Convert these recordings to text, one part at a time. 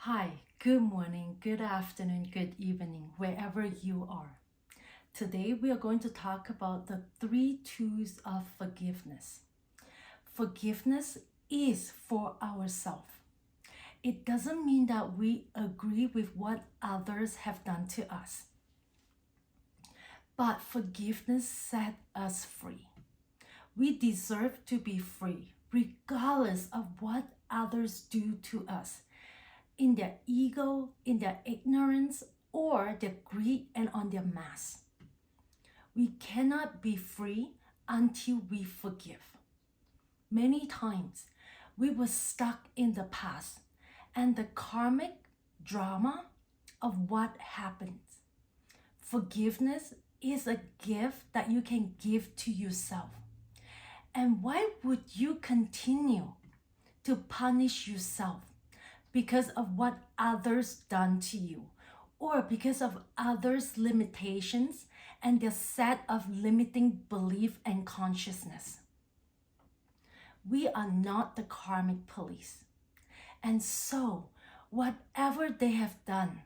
Hi, good morning, good afternoon, good evening, wherever you are. Today we are going to talk about the three tools of forgiveness. Forgiveness is for ourselves. It doesn't mean that we agree with what others have done to us, but forgiveness set us free. We deserve to be free, regardless of what others do to us in their ego, in their ignorance, or their greed and on their mask. We cannot be free until we forgive. Many times we were stuck in the past and the karmic drama of what happens. Forgiveness is a gift that you can give to yourself. And why would you continue to punish yourself because of what others done to you, or because of others' limitations and their set of limiting belief and consciousness? We are not the karmic police. And so, whatever they have done,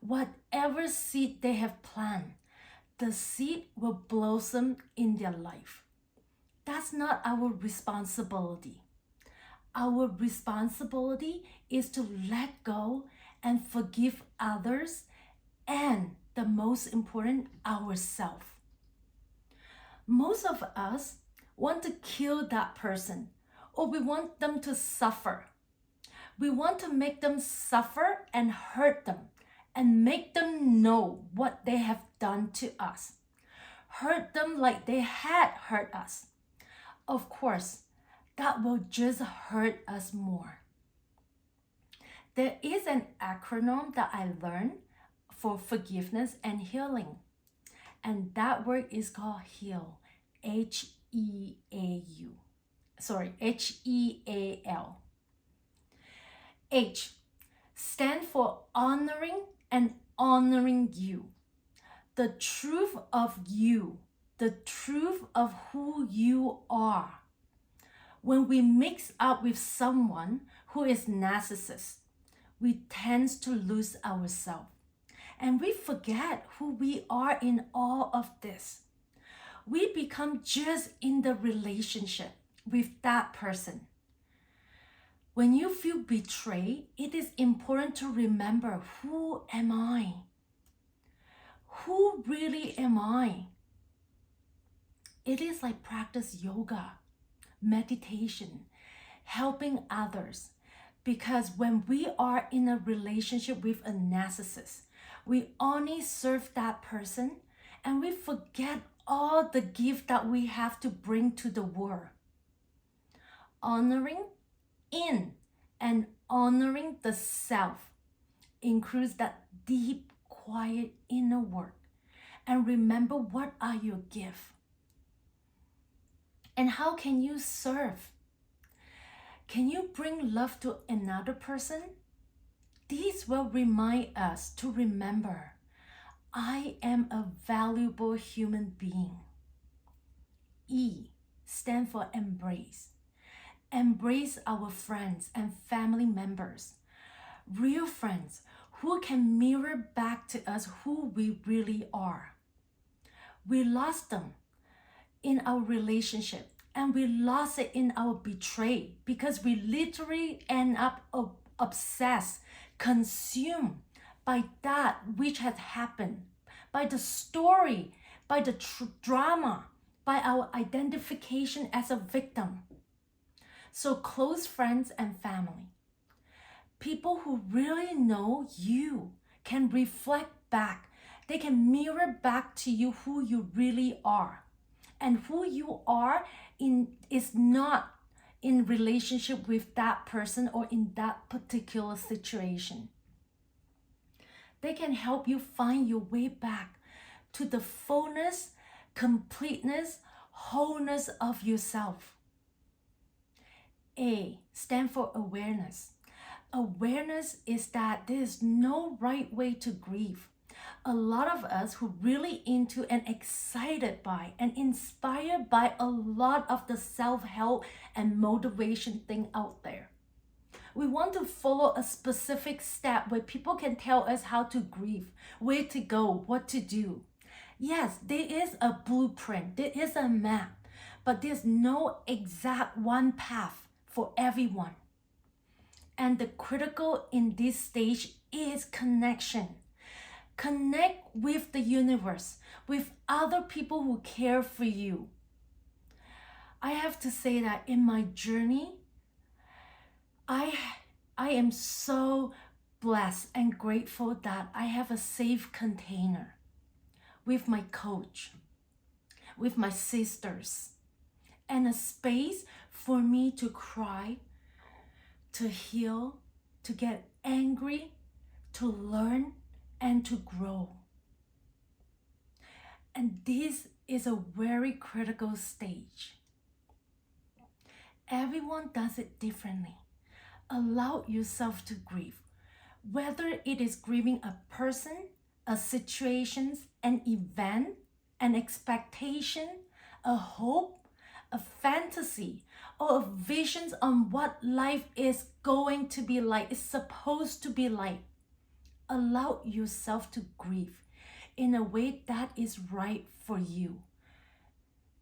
whatever seed they have planted, the seed will blossom in their life. That's not our responsibility. Our responsibility is to let go and forgive others and, the most important, ourselves. Most of us want to kill that person, or we want them to suffer. We want to make them suffer and hurt them and make them know what they have done to us. Hurt them like they had hurt us. Of course, that will just hurt us more. There is an acronym that I learned for forgiveness and healing, and that word is called HEAL, H-E-A-U. Sorry, H-E-A-L. H stand for honoring and honoring you. The truth of you, the truth of who you are. When we mix up with someone who is narcissist, we tend to lose ourselves. And we forget who we are in all of this. We become just in the relationship with that person. When you feel betrayed, it is important to remember, who am I? Who really am I? It is like practice yoga, meditation, helping others. Because when we are in a relationship with a narcissist, we only serve that person and we forget all the gift that we have to bring to the world. Honoring in and honoring the self includes that deep, quiet inner work. And remember, what are your gifts? And how can you serve? Can you bring love to another person? These will remind us to remember, I am a valuable human being. E stand for embrace. Embrace our friends and family members, real friends who can mirror back to us who we really are. We lost them in our relationship, and we lost it in our betray because we literally end up obsessed, consumed by that which has happened, by the story, by the drama, by our identification as a victim. So close friends and family, people who really know you, can reflect back. They can mirror back to you who you really are. And who you are is not in relationship with that person or in that particular situation. They can help you find your way back to the fullness, completeness, wholeness of yourself. A stand for awareness. Awareness is that there is no right way to grieve. A lot of us who really into and excited by and inspired by a lot of the self-help and motivation thing out there. We want to follow a specific step where people can tell us how to grieve, where to go, what to do. Yes, there is a blueprint, there is a map, but there's no exact one path for everyone. And the critical in this stage is connection. Connect with the universe, with other people who care for you. I have to say that in my journey, I am so blessed and grateful that I have a safe container with my coach, with my sisters, and a space for me to cry, to heal, to get angry, to learn, and to grow. And this is a very critical stage. Everyone does it differently. Allow yourself to grieve, whether it is grieving a person, a situation, an event, an expectation, a hope, a fantasy, or a vision on what life is going to be like, is supposed to be like. Allow yourself to grieve in a way that is right for you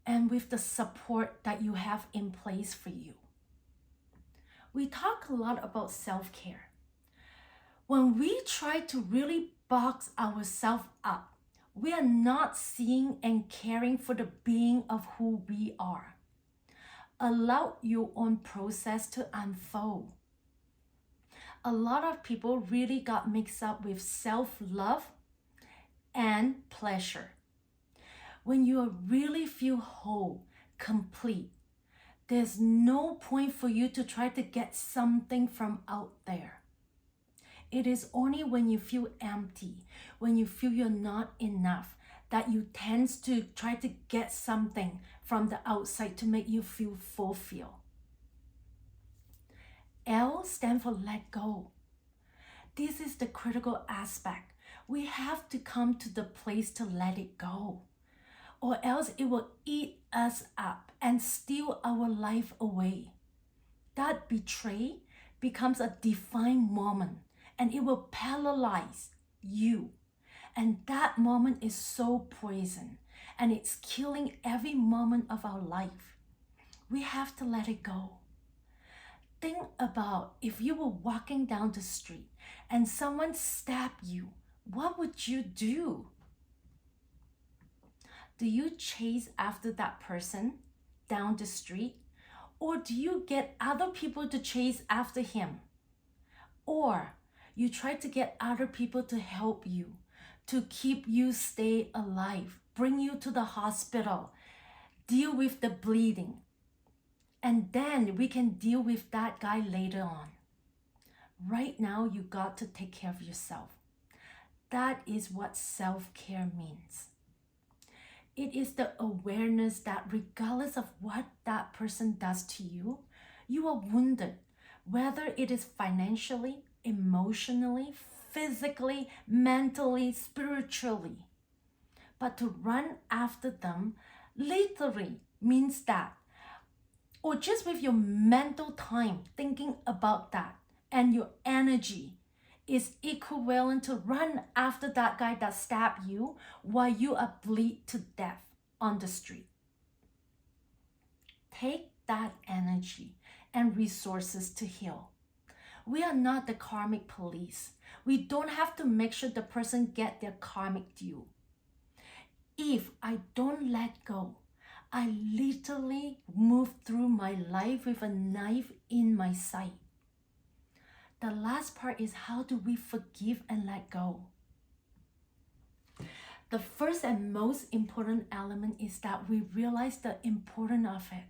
and with the support that you have in place for you. We talk a lot about self-care. When we try to really box ourselves up, we are not seeing and caring for the being of who we are. Allow your own process to unfold. A lot of people really got mixed up with self-love and pleasure. When you really feel whole, complete, there's no point for you to try to get something from out there. It is only when you feel empty, when you feel you're not enough, that you tend to try to get something from the outside to make you feel fulfilled. L stands for let go. This is the critical aspect. We have to come to the place to let it go, or else it will eat us up and steal our life away. That betray becomes a defined moment, and it will paralyze you. And that moment is so poison, and it's killing every moment of our life. We have to let it go. Think about if you were walking down the street and someone stabbed you, what would you do? Do you chase after that person down the street? Or do you get other people to chase after him? Or you try to get other people to help you, to keep you stay alive, bring you to the hospital, deal with the bleeding. And then we can deal with that guy later on. Right now, you got to take care of yourself. That is what self-care means. It is the awareness that regardless of what that person does to you, you are wounded, whether it is financially, emotionally, physically, mentally, spiritually. But to run after them literally means that, or just with your mental time thinking about that and your energy is equivalent to run after that guy that stabbed you while you are bleed to death on the street. Take that energy and resources to heal. We are not the karmic police. We don't have to make sure the person get their karmic due. If I don't let go, I literally move through my life with a knife in my side. The last part is, how do we forgive and let go? The first and most important element is that we realize the importance of it,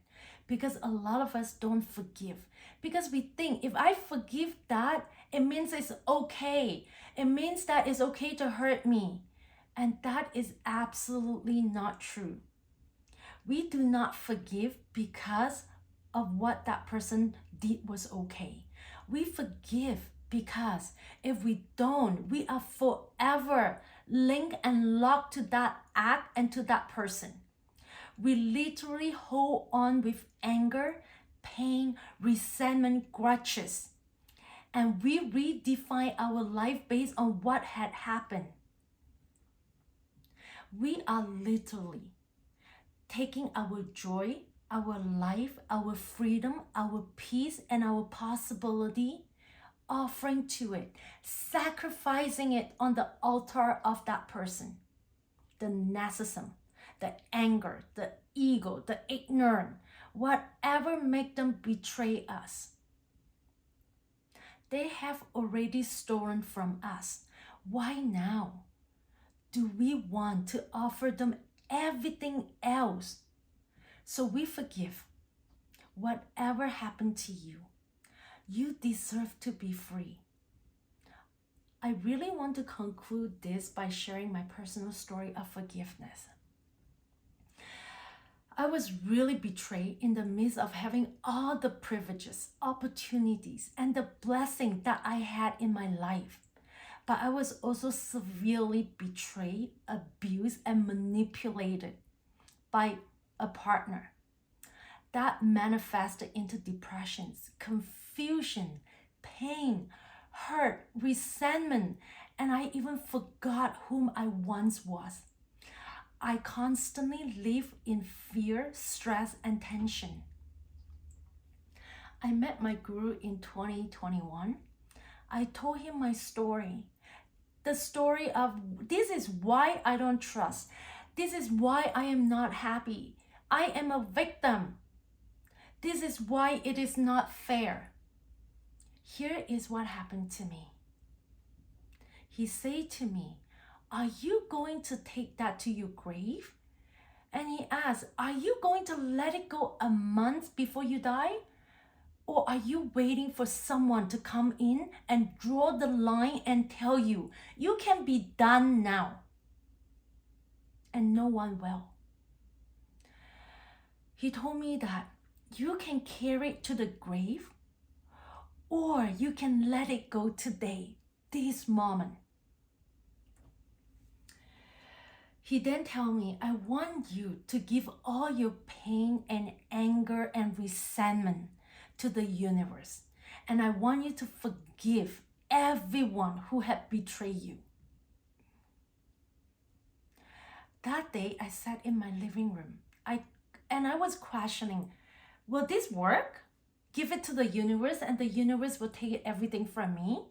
because a lot of us don't forgive. Because we think if I forgive that, it means it's okay. It means that it's okay to hurt me. And that is absolutely not true. We do not forgive because of what that person did was okay. We forgive because if we don't, we are forever linked and locked to that act and to that person. We literally hold on with anger, pain, resentment, grudges. and we redefine our life based on what had happened. We are literally taking our joy, our life, our freedom, our peace, and our possibility, offering to it, sacrificing it on the altar of that person. The narcissism, the anger, the ego, the ignorance, whatever make them betray us. They have already stolen from us. Why now do we want to offer them everything else? So we forgive. Whatever happened to you, you deserve to be free. I really want to conclude this by sharing my personal story of forgiveness. I was really betrayed in the midst of having all the privileges, opportunities, and the blessing that I had in my life. But I was also severely betrayed, abused, and manipulated by a partner. That manifested into depressions, confusion, pain, hurt, resentment, and I even forgot whom I once was. I constantly live in fear, stress, and tension. I met my guru in 2021. I told him my story. The story of this is why I don't trust. This is why I am not happy. I am a victim. This is why it is not fair. Here is what happened to me. He said to me, "Are you going to take that to your grave?" And he asked, "Are you going to let it go a month before you die? Or are you waiting for someone to come in and draw the line and tell you, you can be done now?" And no one will. He told me that you can carry it to the grave, or you can let it go today, this moment. He then told me, "I want you to give all your pain and anger and resentment to the universe. And I want you to forgive everyone who had betrayed you." That day, I sat in my living room. I was questioning, will this work? Give it to the universe and the universe will take everything from me?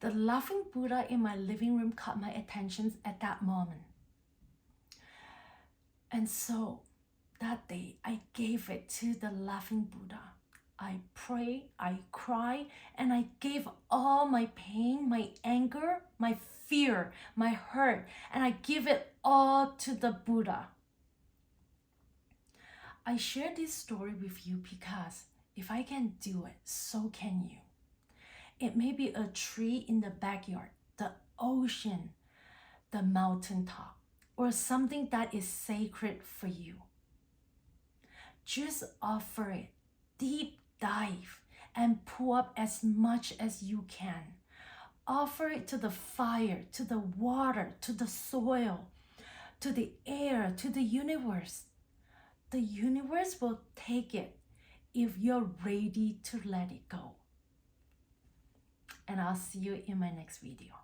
The laughing Buddha in my living room caught my attention at that moment. And so that day, I gave it to the laughing Buddha. I prayed, I cried, and I gave all my pain, my anger, my fear, my hurt, and I give it all to the Buddha. I share this story with you because if I can do it, so can you. It may be a tree in the backyard, the ocean, the mountaintop, or something that is sacred for you. Just offer it, deep dive, and pull up as much as you can. Offer it to the fire, to the water, to the soil, to the air, to the universe. The universe will take it if you're ready to let it go. And I'll see you in my next video.